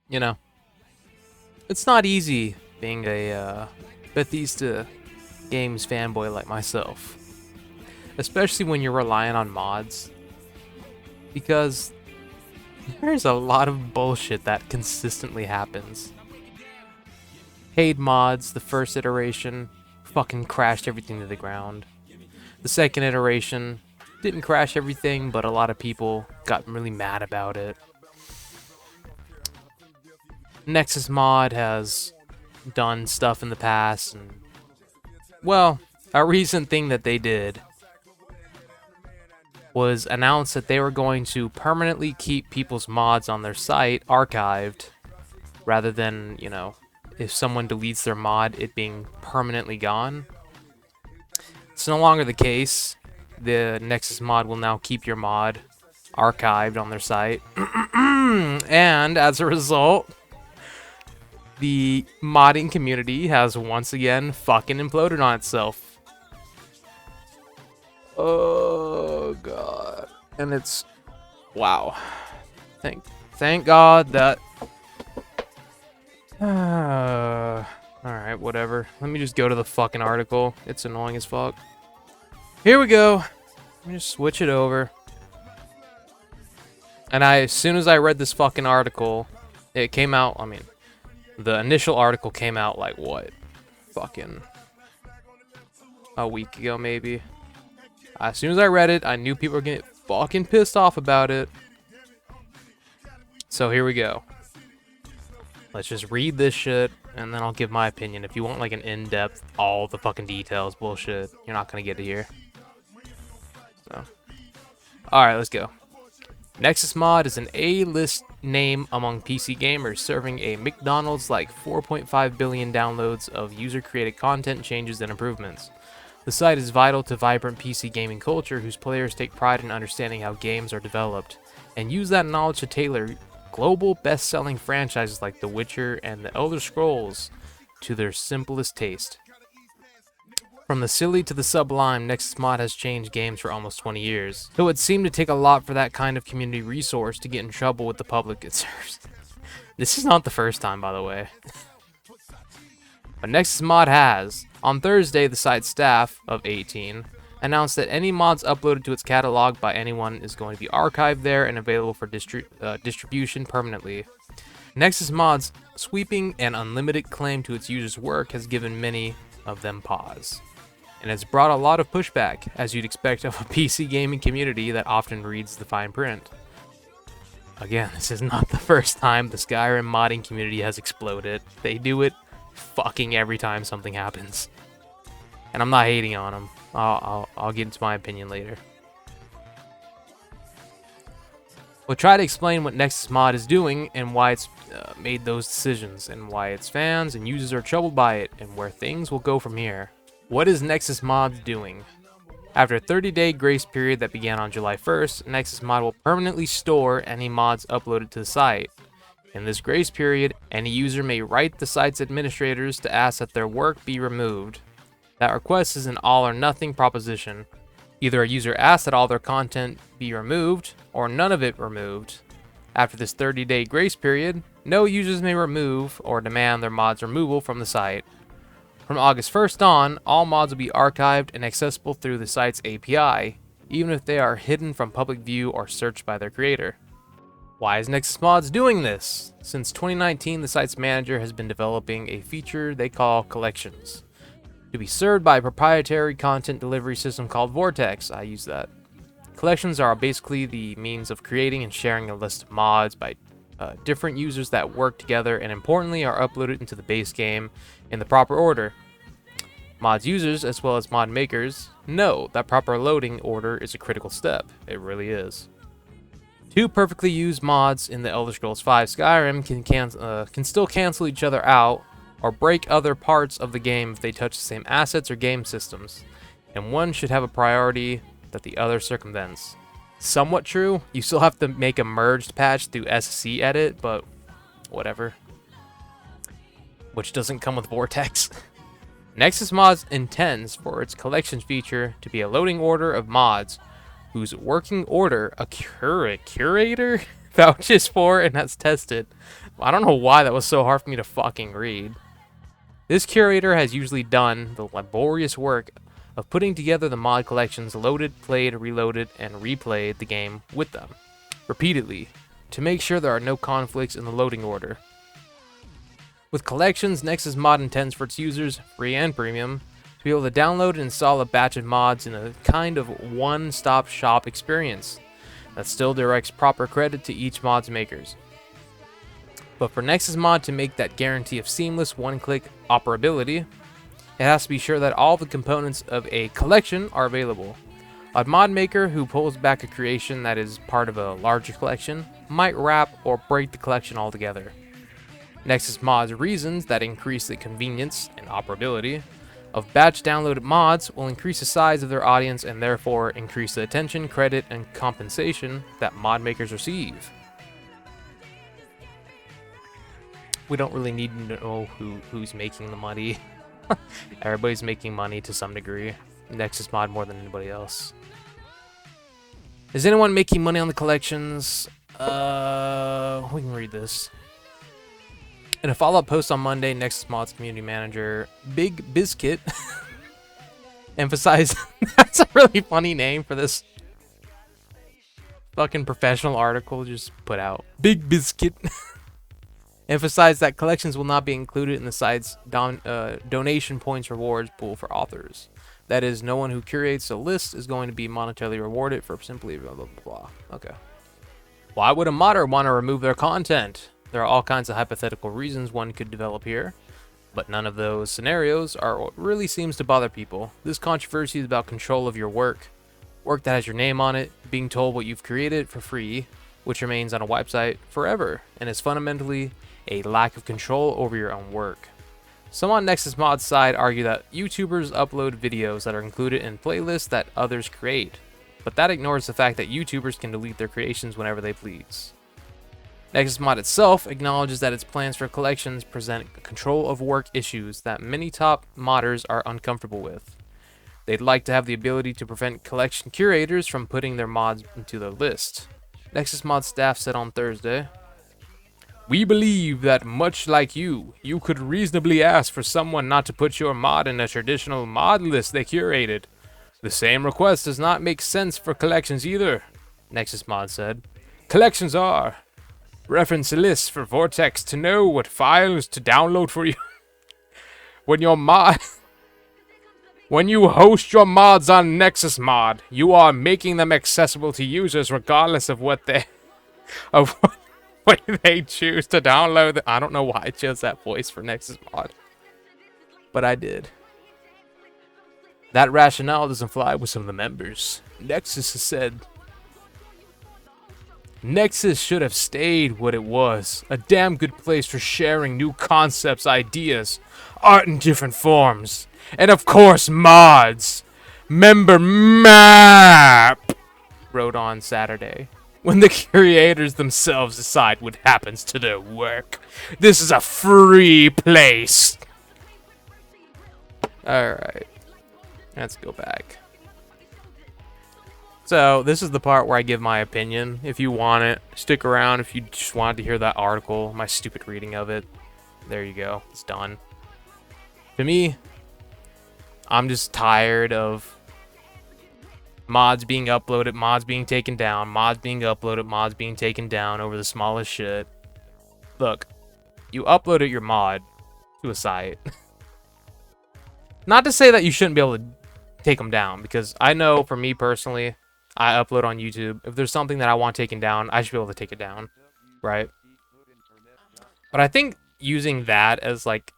You know, it's not easy being a Bethesda games fanboy like myself, especially when you're relying on mods, because there's a lot of bullshit that consistently happens. Paid mods, the first iteration, fucking crashed everything to the ground. The second iteration didn't crash everything, but a lot of people got really mad about it. Nexus Mod has done stuff in the past, and, well, a recent thing that they did was announce that they were going to permanently keep people's mods on their site archived, rather than, you know, if someone deletes their mod, it being permanently gone. It's no longer the case. The Nexus Mod will now keep your mod archived on their site. And as a result, the modding community has once again fucking imploded on itself. Oh god. And it's wow. Thank God that alright, whatever. Let me just go to the fucking article. It's annoying as fuck. Here we go. Let me just switch it over. And as soon as I read this fucking article, it came out, I mean, the initial article came out like what? Fucking a week ago maybe. As soon as I read it, I knew people were getting fucking pissed off about it. So here we go. Let's just read this shit, and then I'll give my opinion. If you want like an in-depth, all the fucking details bullshit, you're not gonna get it here. So, alright, let's go. Nexus Mod is an A-list name among PC gamers, serving a McDonald's-like 4.5 billion downloads of user-created content, changes, and improvements. The site is vital to vibrant PC gaming culture, whose players take pride in understanding how games are developed, and use that knowledge to tailor global best-selling franchises like The Witcher and The Elder Scrolls to their simplest taste. From the silly to the sublime, Nexus Mod has changed games for almost 20 years. Though it seemed to take a lot for that kind of community resource to get in trouble with the public it serves. This is not the first time, by the way. But Nexus Mod has. On Thursday, the site's staff, of 18, announced that any mods uploaded to its catalog by anyone is going to be archived there and available for distribution permanently. Nexus Mod's sweeping and unlimited claim to its users' work has given many of them pause, and has brought a lot of pushback, as you'd expect of a PC gaming community that often reads the fine print. Again, this is not the first time the Skyrim modding community has exploded. They do it fucking every time something happens. And I'm not hating on them. I'll get into my opinion later. We'll try to explain what Nexus Mod is doing and why it's made those decisions, and why its fans and users are troubled by it, and where things will go from here. What is Nexus Mod doing? After a 30-day grace period that began on July 1st, Nexus Mod will permanently store any mods uploaded to the site. In this grace period, any user may write the site's administrators to ask that their work be removed. That request is an all-or-nothing proposition. Either a user asks that all their content be removed, or none of it removed. After this 30-day grace period, no users may remove or demand their mods removal from the site. From August 1st on, all mods will be archived and accessible through the site's API, even if they are hidden from public view or searched by their creator. Why is Nexus Mods doing this? Since 2019, the site's manager has been developing a feature they call Collections, to be served by a proprietary content delivery system called Vortex. I use that. Collections are basically the means of creating and sharing a list of mods by different users that work together, and importantly are uploaded into the base game in the proper order. Mods users, as well as mod makers, know that proper loading order is a critical step. It really is. Two perfectly used mods in the Elder Scrolls V Skyrim can still cancel each other out, or break other parts of the game if they touch the same assets or game systems, and one should have a priority that the other circumvents. Somewhat true. You still have to make a merged patch through SC edit, but whatever. Which doesn't come with Vortex. Nexus Mods intends for its collections feature to be a loading order of mods whose working order a curator vouches for and has tested. I don't know why that was so hard for me to fucking read. This curator has usually done the laborious work of putting together the mod collections, loaded, played, reloaded, and replayed the game with them repeatedly to make sure there are no conflicts in the loading order. With collections, Nexus Mod intends for its users, free and premium, to be able to download and install a batch of mods in a kind of one-stop shop experience that still directs proper credit to each mod's makers. But for Nexus Mod to make that guarantee of seamless one-click operability, it has to be sure that all the components of a collection are available. A mod maker who pulls back a creation that is part of a larger collection might wrap or break the collection altogether. Nexus Mod's reasons that increase the convenience and operability of batch downloaded mods will increase the size of their audience and therefore increase the attention, credit, and compensation that mod makers receive. We don't really need to know who's making the money. Everybody's making money to some degree. Nexus Mod more than anybody else. Is anyone making money on the collections? We can read this. In a follow-up post on Monday, Nexus Mod's community manager, Big Biscuit, emphasized... That's a really funny name for this fucking professional article just put out. Big Biscuit. Emphasized that collections will not be included in the site's donation points rewards pool for authors. That is, no one who curates a list is going to be monetarily rewarded for simply blah, blah, blah, blah. Okay. Why would a modder want to remove their content? There are all kinds of hypothetical reasons one could develop here, but none of those scenarios are what really seems to bother people. This controversy is about control of your work that has your name on it, being told what you've created for free, which remains on a website forever, and is fundamentally a lack of control over your own work. Some on Nexus Mod's side argue that YouTubers upload videos that are included in playlists that others create, but that ignores the fact that YouTubers can delete their creations whenever they please. Nexus Mod itself acknowledges that its plans for collections present control of work issues that many top modders are uncomfortable with. They'd like to have the ability to prevent collection curators from putting their mods into their list. Nexus Mod staff said on Thursday, "We believe that much like you could reasonably ask for someone not to put your mod in a traditional mod list they curated. The same request does not make sense for collections either," Nexus Mod said. "Collections are reference lists for Vortex to know what files to download for you. When you host your mods on Nexus Mod, you are making them accessible to users regardless of what they choose to download. I don't know why I chose that voice for Nexus Mod, but I did. That rationale doesn't fly with some of the members. Nexus has said, Nexus should have stayed what it was, a damn good place for sharing new concepts, ideas, art in different forms, and of course mods. Member map, wrote on Saturday. When the creators themselves decide what happens to their work. This is a free place. Alright. Let's go back. So, this is the part where I give my opinion. If you want it, stick around. If you just wanted to hear that article, my stupid reading of it, there you go. It's done. To me, I'm just tired of mods being uploaded, mods being taken down, mods being uploaded, mods being taken down over the smallest shit. Look, you uploaded your mod to a site. Not to say that you shouldn't be able to take them down, because I know for me personally, I upload on YouTube. If there's something that I want taken down, I should be able to take it down, right? But I think using that as like,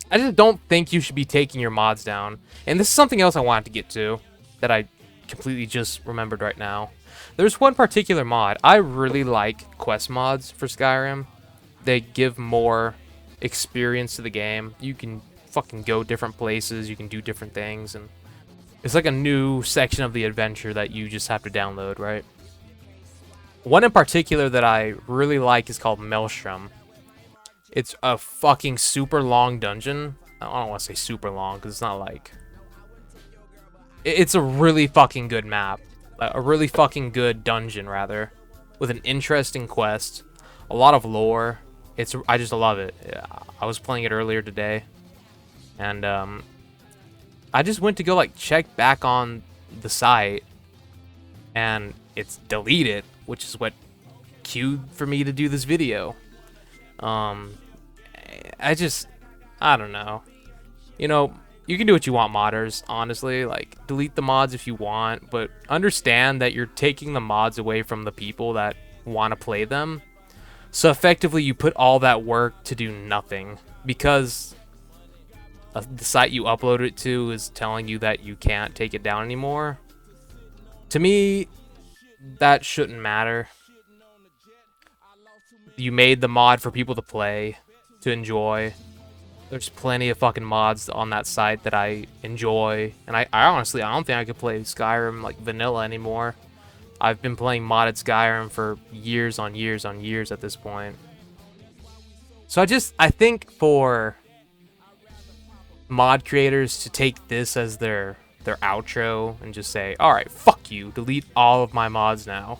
I just don't think you should be taking your mods down. And this is something else I wanted to get to that I completely just remembered right now. There's one particular mod. I really like quest mods for Skyrim. They give more experience to the game. You can fucking go different places. You can do different things. And it's like a new section of the adventure that you just have to download, right? One in particular that I really like is called Maelstrom. It's a fucking super long dungeon. I don't want to say super long because it's not like... It's a really fucking good map. A really fucking good dungeon, rather. with an interesting quest, a lot of lore. I just love it. I was playing it earlier today, and I just went to go like check back on the site, and it's deleted, which is what queued for me to do this video. I don't know. You know, you can do what you want, modders, honestly. Like, delete the mods if you want, but understand that you're taking the mods away from the people that want to play them. So effectively, you put all that work to do nothing, because the site you upload it to is telling you that you can't take it down anymore. To me, that shouldn't matter. You made the mod for people to play, to enjoy. There's plenty of fucking mods on that site that I enjoy, and I honestly, I don't think I could play Skyrim like vanilla anymore. I've been playing modded Skyrim for years on years on years at this point. So I think for mod creators to take this as their outro and just say, alright, fuck you, delete all of my mods now.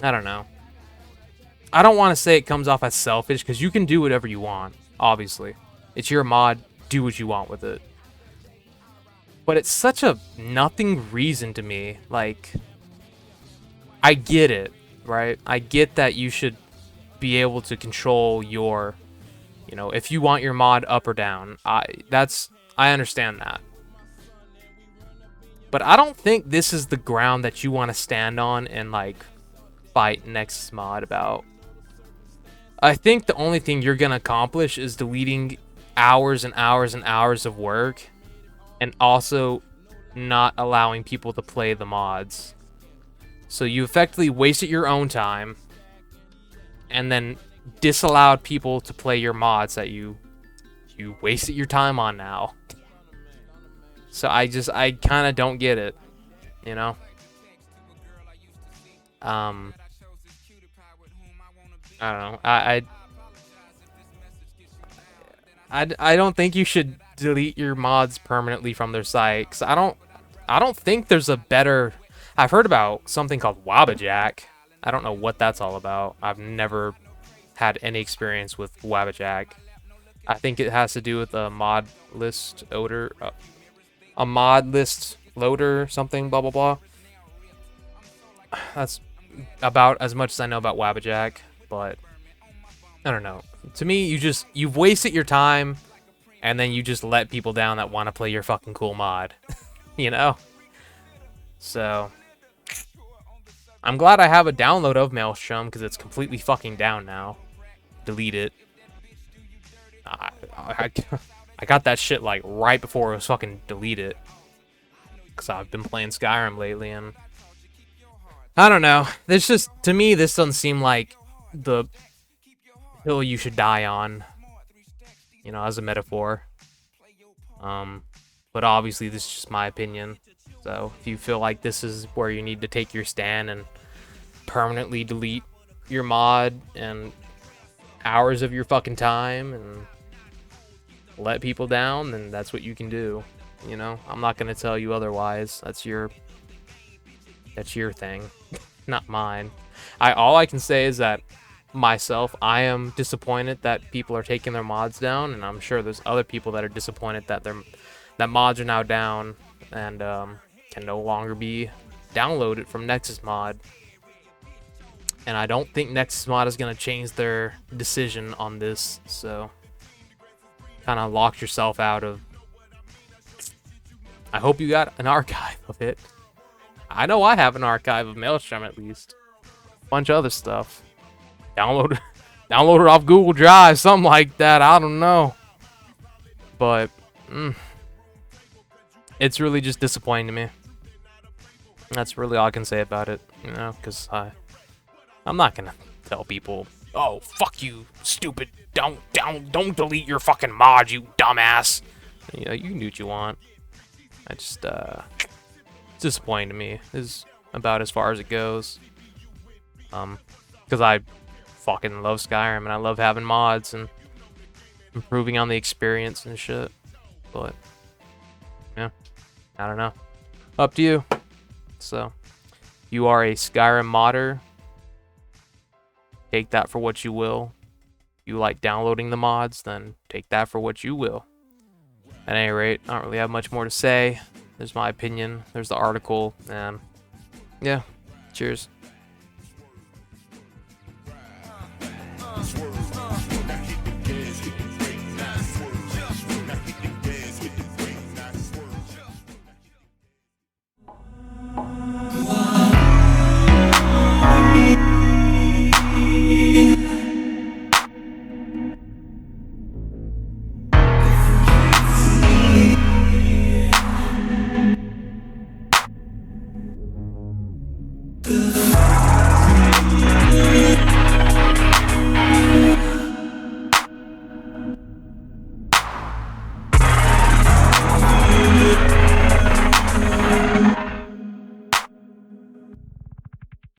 I don't know. I don't want to say it comes off as selfish, because you can do whatever you want, obviously. It's your mod, do what you want with it. But it's such a nothing reason to me. Like, I get it, right? I get that you should be able to control your, you know, if you want your mod up or down. I understand that. But I don't think this is the ground that you want to stand on and, like, fight Nexus Mod about. I think the only thing you're going to accomplish is deleting hours and hours and hours of work, and also not allowing people to play the mods. So you effectively wasted your own time, and then disallowed people to play your mods that you wasted your time on now. So I kind of don't get it, you know? I don't know. I don't think you should delete your mods permanently from their site, because I don't think there's a better. I've heard about something called Wabbajack. I don't know what that's all about. I've never had any experience with Wabbajack. I think it has to do with a mod list loader, something, blah blah blah. That's about as much as I know about Wabbajack. But I don't know. To me, you've wasted your time, and then you just let people down that want to play your fucking cool mod. You know? So I'm glad I have a download of Maelstrom, because it's completely fucking down now. Delete it. I got that shit like right before it was fucking deleted, because I've been playing Skyrim lately, and I don't know. There's just, to me, this doesn't seem like the hill you should die on, you know, as a metaphor. But obviously this is just my opinion. So if you feel like this is where you need to take your stand and permanently delete your mod and hours of your fucking time and let people down, then that's what you can do. You know, I'm not gonna tell you otherwise. That's your thing, not mine. All I can say is that myself, I am disappointed that people are taking their mods down, and I'm sure there's other people that are disappointed that that mods are now down and can no longer be downloaded from Nexus Mod. And I don't think Nexus Mod is going to change their decision on this, so kind of locked yourself out of. I hope you got an archive of it. I know I have an archive of Maelstrom, at least. A bunch of other stuff. Download it off Google Drive, something like that. I don't know. But it's really just disappointing to me. That's really all I can say about it, you know, because I'm not gonna tell people, oh, fuck you, stupid, don't delete your fucking mod, you dumbass. You know, you can do what you want. I just it's disappointing to me. Is about as far as it goes. Because I fucking love Skyrim, and I love having mods and improving on the experience and shit. But yeah, I don't know. Up to you. So you are a Skyrim modder, take that for what you will. If you like downloading the mods, then take that for what you will. At any rate, I don't really have much more to say. There's my opinion, there's the article, and yeah, cheers.